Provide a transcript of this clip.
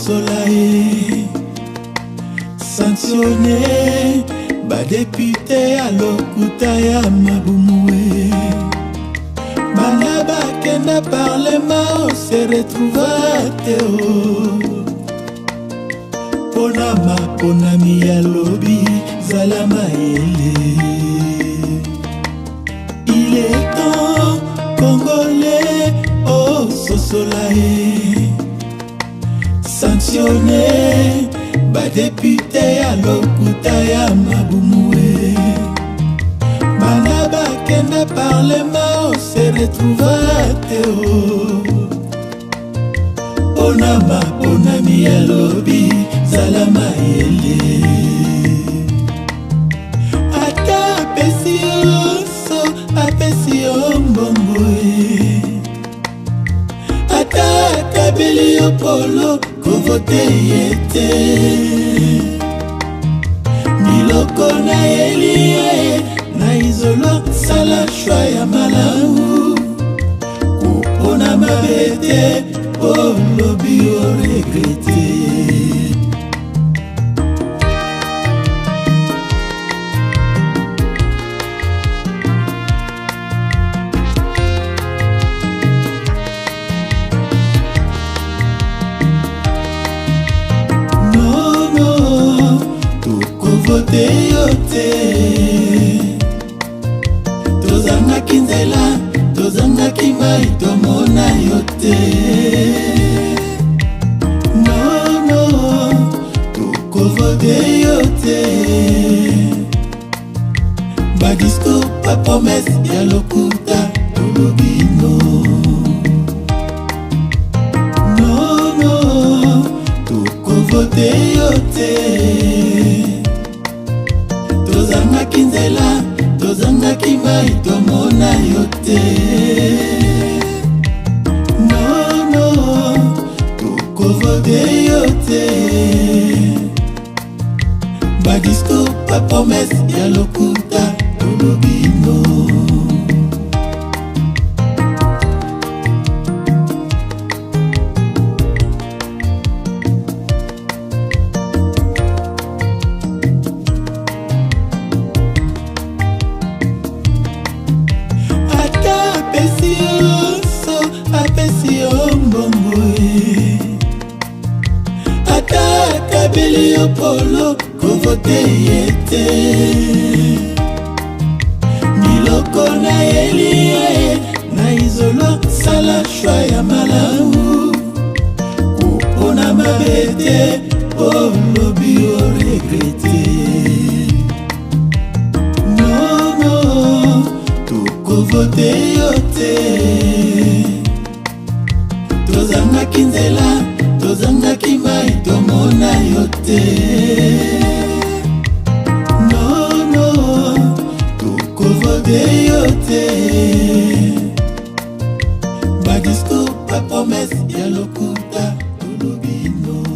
Sosolae sanctionné badepute à lokuta ya mabumue bana bakenda parlement se retrouva teo ponama ponami ya lobi zala maele. Il est temps congolais oh Sosolae sanctionné badepute à lokuta ya mabumue bana bakenda parlement se retrouva teo ponama ponami ya lobi zala maele. Ata apesi oso apesi yo mbongoe ata akabeli yo polo kovote yete miloko na elie na izolo sala shwa ya malamu kupona mabete olobi o regrete. Vote yote tozangaki nzela tozangaki mai tomona yote nono tukovote yote badiscours pa promesse ya lokuta tolobino nono tukovote yote tozangaki nzela tozangaki mai tomona yote nono tukovote yote badiscours pa promesse ya lokuta tolobino. Apesi yo mbongoe ata akabeli yo polo kovote yete miloko na elie na izolo sala shwa ya malamu kupona mabete olobi o regrete nono tukovote yote tozangaki nzela tozangaki mai tomona yote nono tukovote yote badiscours pa promesse ya lokuta tolobino.